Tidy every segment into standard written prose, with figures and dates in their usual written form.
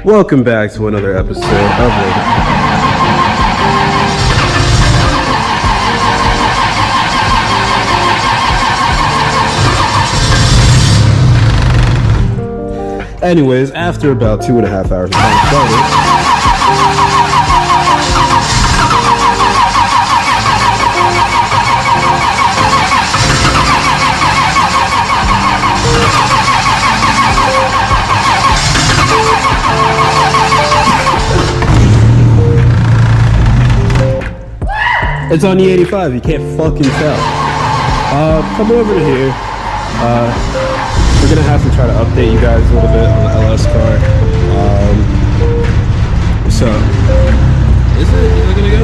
Welcome back to another episode of Anyways, after about 2.5 hours of time started, it's on E35, you can't fucking tell. Come over to here. We're gonna have to try to update you guys a little bit on the LS car. So, is it gonna go?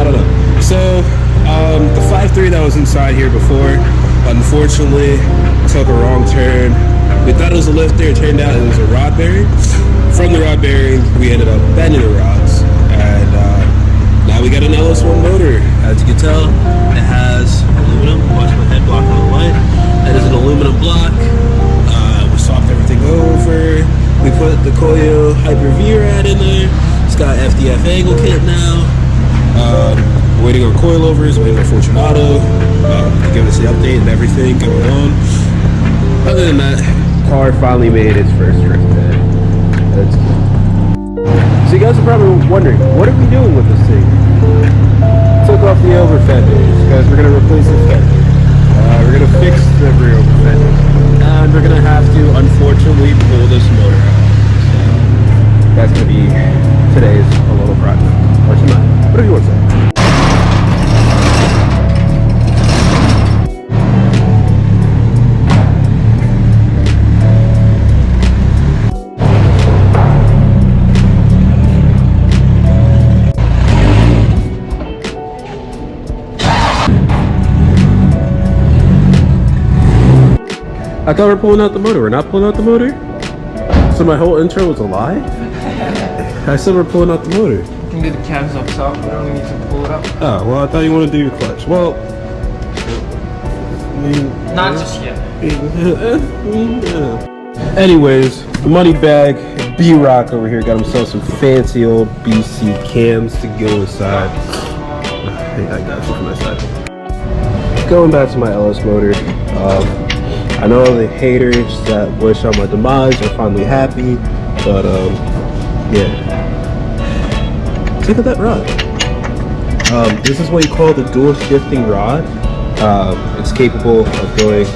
I don't know. So, the 5.3 that was inside here before, unfortunately, took a wrong turn. We thought it was a lifter, it turned out it was a rod bearing. From the rod bearing, we ended up bending the rods. And, now we got an LS1 motor. As you can tell, it has aluminum. Watch my head block on the light. That is an aluminum block. We swapped everything over. We put the Koyo Hyper V-Rad in there. It's got FDF angle kit now. Waiting on coilovers, waiting on Fortunato to give us the update and everything going on. Other than that, car finally made its first drift day. That's good. So you guys are probably wondering, what are we doing with this thing? Took off the over fenders because we're going to replace the fender. We're going to fix the rear over fenders. And we're going to have to, unfortunately, pull this motor out. So that's going to be today's a little project. Or tonight. Whatever you want to say. I thought we were pulling out the motor. We're not pulling out the motor? So my whole intro was a lie? I said we're pulling out the motor. You can do the cabs up top, but I don't need to pull it up. Oh, well, I thought you wanted to do your clutch. Well, I mean, not just yet. Anyways, the money bag, B-Rock over here got himself some fancy old BC cams to go inside. I got you from my side. Going back to my LS motor. I know the haters that wish on my demise are finally happy, but yeah. Look at that rod. This is what you call the dual shifting rod. It's capable of going.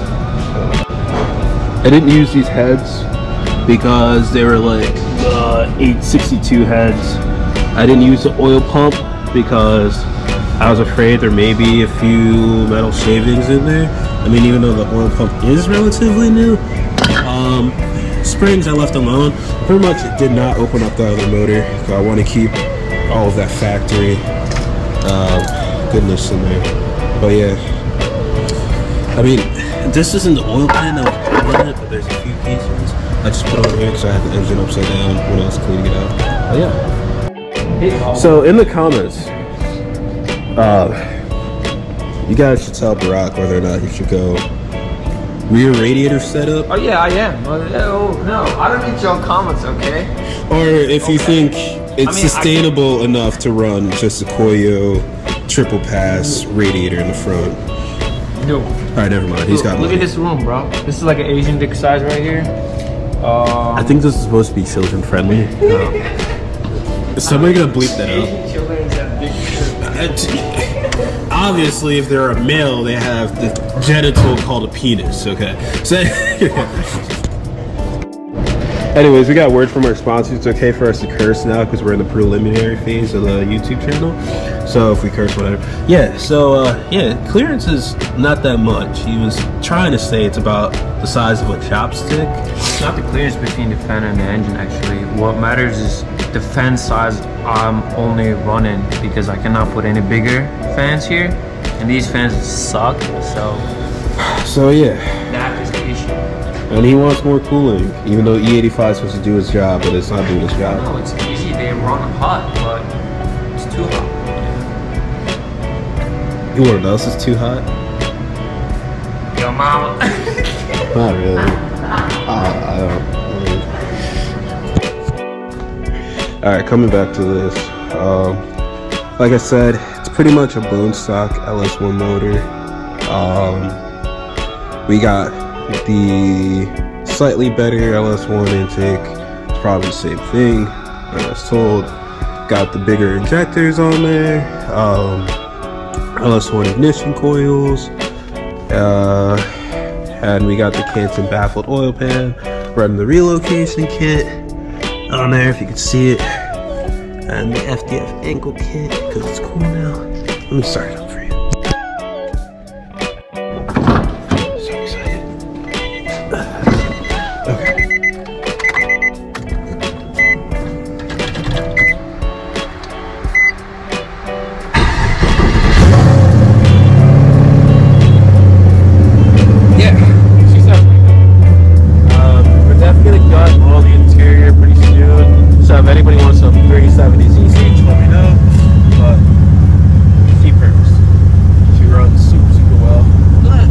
I didn't use these heads because they were like 862 heads. I didn't use the oil pump because I was afraid there may be a few metal shavings in there. I mean, even though the oil pump is relatively new, springs I left alone. Pretty much did not open up the other motor, so I want to keep all of that factory goodness in there. But yeah, I mean, this isn't the oil pan that was put in it, but there's a few pieces I just put on here because I had the engine upside down when I was cleaning it out. But yeah. So in the comments, you guys should tell Barack whether or not he should go rear radiator setup. Oh yeah, I am. Oh no, I don't need your comments, okay? Or if you think it's sustainable enough to run just a Koyo triple pass radiator in the front. No. Alright, never mind. He's got Look at this room, bro. This is like an Asian dick size right here. I think this is supposed to be children friendly. Is somebody gonna bleep that out? Asian children have big Obviously, if they're a male, they have the genital called a penis. Okay. So, anyways, we got word from our sponsors. It's okay for us to curse now because we're in the preliminary phase of the YouTube channel. So if we curse, whatever. Yeah. So yeah, clearance is not that much. He was trying to say it's about the size of a chopstick. It's not the clearance between the fan and the engine. Actually, what matters is the fan size. I'm only running because I cannot put any bigger fans here, and these fans suck. So yeah, that is the issue. And he wants more cooling, even though E35 is supposed to do its job, but it's not doing its job. No, it's easy. They run hot, but it's too hot. You want to know else is too hot? Yo, mama. Not really. I don't really. Alright, coming back to this. Like I said, it's pretty much a bone stock LS1 motor. We got the slightly better LS1 intake. It's probably the same thing, I was told. Got the bigger injectors on there. LS1 ignition coils. And we got the Canton baffled oil pan. Running the relocation kit on there, if you can see it. And the FDF ankle kit, because it's cool now. Let me start it up for you. So excited. Okay. Yeah, she's definitely good. We're definitely gonna gut all the interior pretty soon. So if anybody wants some 3070 ZC, just let me know. But she purpose. She runs super well. But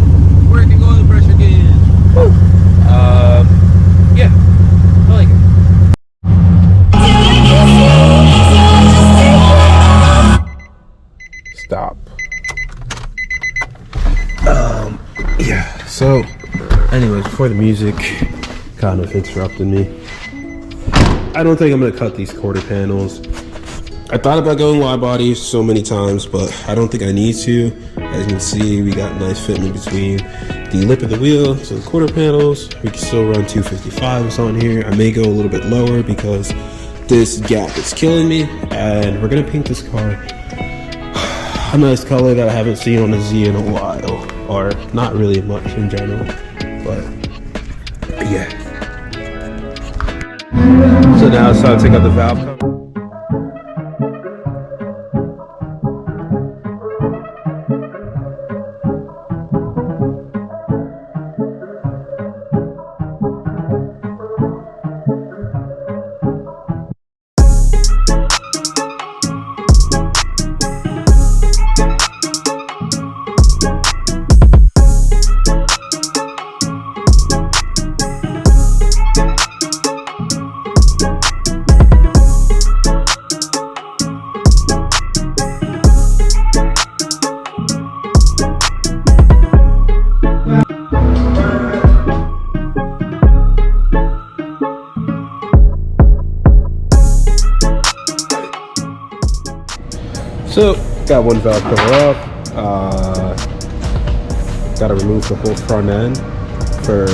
working on the pressure gauge. Woo. Yeah, I like it. Stop. Yeah. So, anyways, before the music kind of interrupted me, I don't think I'm gonna cut these quarter panels. I thought about going wide body so many times, but I don't think I need to. As you can see, we got nice fitment between the lip of the wheel to the quarter panels. We can still run 255s on here. I may go a little bit lower because this gap is killing me. And we're gonna paint this car a nice color that I haven't seen on a Z in a while, or not really much in general, but yeah. So now it's time to take out the valve cover. So, got one valve cover off. Gotta remove the whole front end for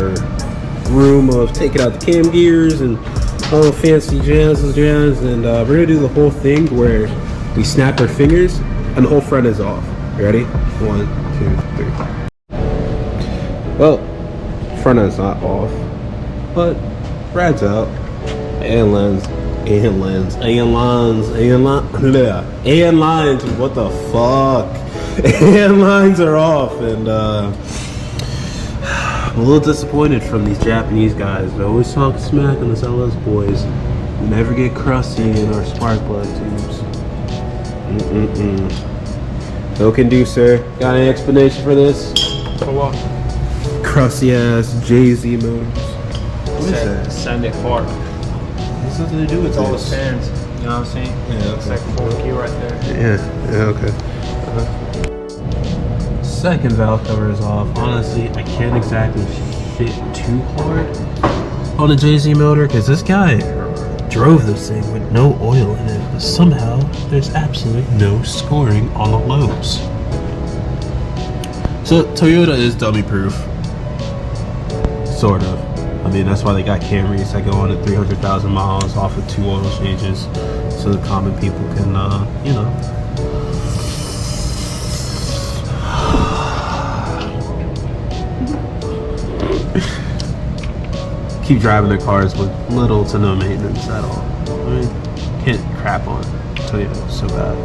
room of taking out the cam gears and all the fancy jazz and we're gonna do the whole thing where we snap our fingers and the whole front is off. You ready? 1, 2, 3. Well, front end's not off, but rad's out and lens. And lines, what the fuck? And lines are off, and I'm a little disappointed from these Japanese guys. They always talk smack on us LS boys. Never get crusty in our spark plug tubes. No can do, sir. Got any explanation for this? For what? Crusty ass Jay-Z motors. What is that? Send it hard. It's nothing to do with all the this. fans. You know what I'm saying? Yeah, It's like 4 key right there. Yeah, okay. Second valve cover is off. Honestly, I can't exactly shit too hard on the Jay-Z motor because this guy drove this thing with no oil in it, but somehow there's absolutely no scoring on the lobes. So Toyota is dummy proof, sort of. I mean, that's why they got Camrys that go on at 300,000 miles off of 2 oil changes, so the common people can, you know. Keep driving their cars with little to no maintenance at all. I mean, can't crap on Toyota so bad.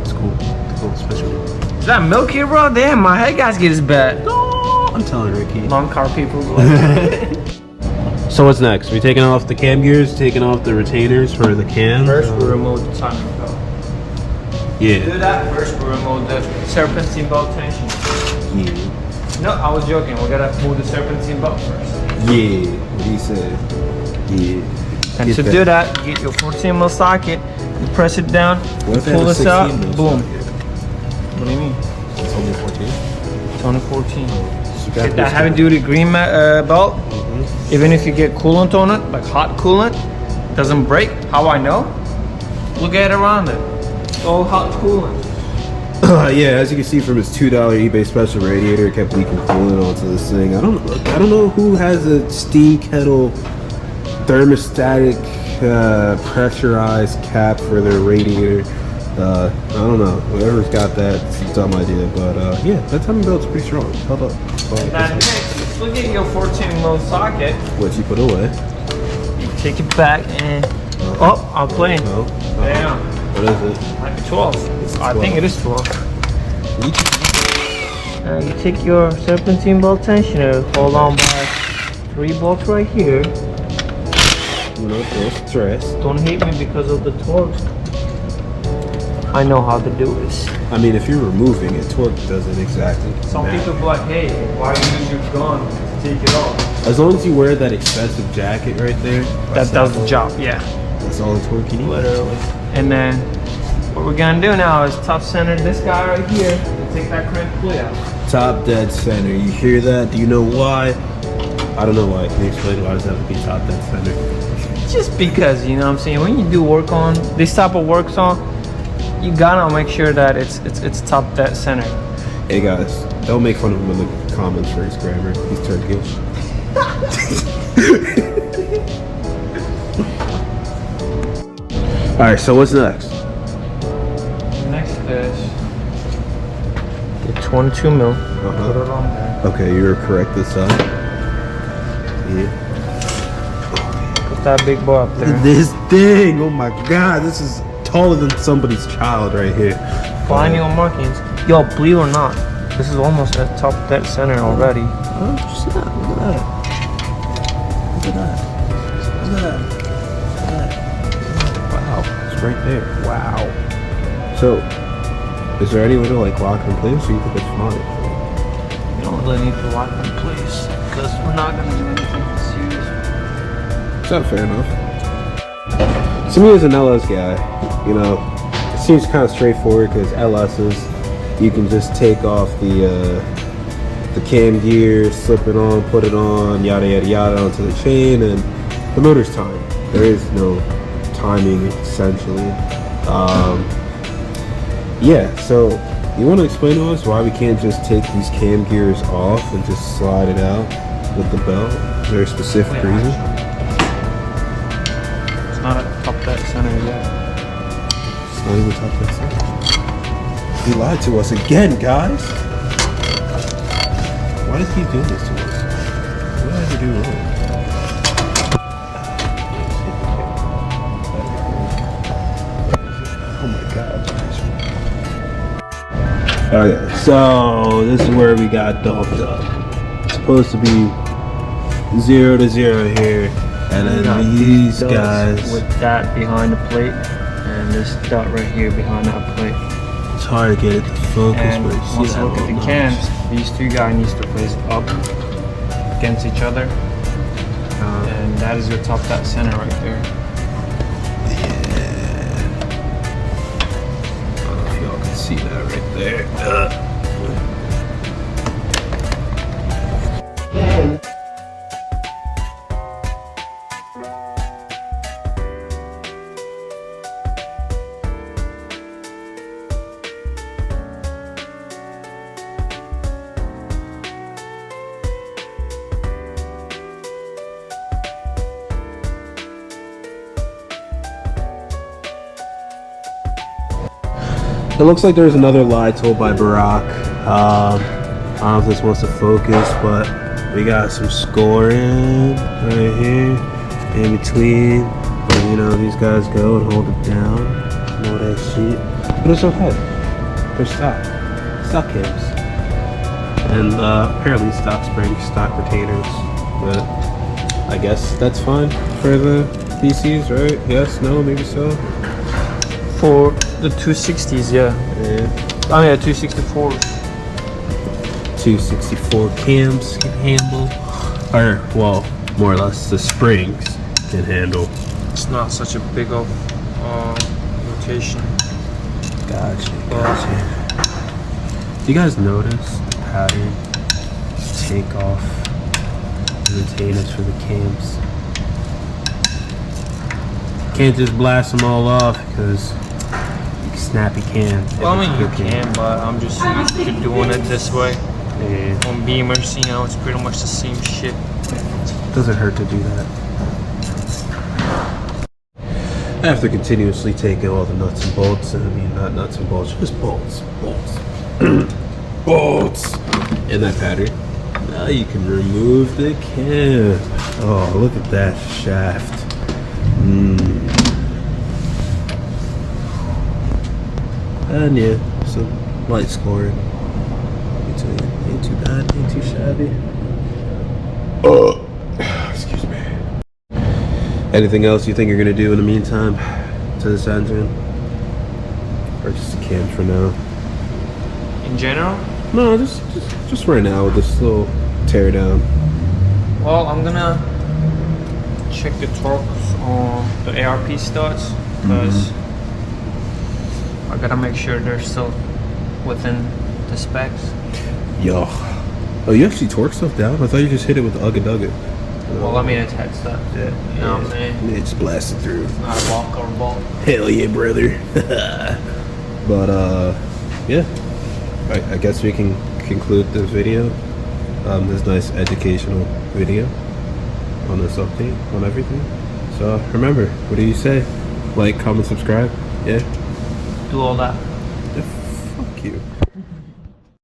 It's cool. It's cool, especially. Is that milk here, bro? Damn, my head gasket is bad. I'm telling Ricky. Long car people. So what's next? We taking off the cam gears, taking off the retainers for the cam. First, we remove the timing belt. Yeah. Do that. First, we remove the serpentine belt tension. Yeah. No, I was joking. We gotta move the serpentine belt first. Yeah. What he said. Yeah. And to do that, you get your 14mm socket, you press it down, What if they pull have a this out, 16mm boom. socket? What do you mean? It's only 14. It's only 14. So Get that heavy duty green belt. Even if you get coolant on it, like hot coolant, doesn't break. How I know? Look at it around it. It's all hot coolant. Yeah, as you can see from his $2 eBay special radiator, it kept leaking coolant onto this thing. I don't know who has a steam kettle thermostatic pressurized cap for their radiator. I don't know. Whoever's got that, it's a dumb idea. But yeah, that timing belt's pretty strong. Hold up. And then next, look at your 14mm socket. What you put away? You take it back and oh, I'm playing. Oh, Damn. what is it? Might be 12. I 12. think it is 12. You take your serpentine bolt tensioner, hold on by 3 bolts right here. No stress. Don't hate me because of the torque. I know how to do this. I mean, if you're removing it, torque doesn't exactly Some matter. people be like, hey, why use your gun to take it off? As long as you wear that expensive jacket right there, That does the job, yeah. that's all the torque you need. Literally. And then what we're gonna do now is top center this guy right here and take that crank pulley out. Top dead center. You hear that? Do you know why? I don't know why. Can you explain why does it have to be top dead center? Just because, you know what I'm saying, when you do work on this type of work on, you gotta make sure that it's top dead center. Hey guys, don't make fun of him in the comments for his grammar. He's Turkish. Alright, so what's next? Next is the 22mm. Put it on there. Okay, you're correct this time. Yeah. Put that big boy up there. This thing, oh my god, this is taller than somebody's child right here. Find your markings. Yo, believe it or not, this is almost at top dead center already. Oh, shit, look at that. Look at that. Look at that. Look at that. Wow, it's right there. Wow. So, is there any way to like lock in place, or you think it's fine? You don't really need to lock in place because we're not gonna do anything serious. Is that fair enough? To me, as an LS guy, you know, it seems kind of straightforward because LSs, you can just take off the cam gear, slip it on, put it on, yada yada yada onto the chain, and the motor's timed. There is no timing essentially. Yeah, so you want to explain to us why we can't just take these cam gears off and just slide it out with the belt? Is there a specific reason? It's not at top dead center yet. It's not even top dead center. He lied to us again, guys. Why does he do this to us? What did I ever do wrong? Oh my god. Okay, so this is where we got dumped up. It's supposed to be 0 to 0 here, and then these guys with that behind the plate and this dot right here behind that plate. It's hard to get it to focus, And but you see once that you look at the little cams, notch. these two guys needs to place up against each other, and that is your top dead center right there. I don't know if y'all can see that right there. It looks like there's another lie told by Barack. I don't know if this wants to focus, but we got some scoring right here in between. But you know, these guys go and hold it down and all that shit. But it's okay. They're stock cams. And apparently stock springs, stock retainers. But I guess that's fine for the DCs, right? Yes, no, maybe so. For the 260s, yeah. I mean, 264. 264 cams can handle, or well, more or less the springs can handle it's not such a big of rotation. Gotcha. Do you guys notice the pattern? Take off the retainers for the cams. Can't just blast them all off because you can snappy cam. Well, I mean, you can, but I'm just used to doing it this way. Yeah. On Beamers, you know, it's pretty much the same shit. Doesn't hurt to do that. After continuously taking all the nuts and bolts, I mean not nuts and bolts, just bolts, bolts in that pattern. Now you can remove the cam. Oh, look at that shaft. And yeah, some light scoring. Ain't too bad, ain't too shabby. Oh, excuse me. Anything else you think you're gonna do in the meantime to this engine? Or just the cams for now? In general? No, just right now with this little tear down. Well, I'm gonna check the torques on the ARP studs because I gotta make sure they're still within the specs. Yo. Oh, you actually torque stuff down? I thought you just hit it with the Ugga Dugga. Well, I mean, it's head stuff. Yeah. You know what I'm saying? It's blasted through. Not a walk or a ball. Hell yeah, brother. But, yeah. I guess we can conclude this video. This nice educational video on this update, on everything. So, remember, what do you say? Like, comment, subscribe? Yeah? Do all that. Yeah, fuck you.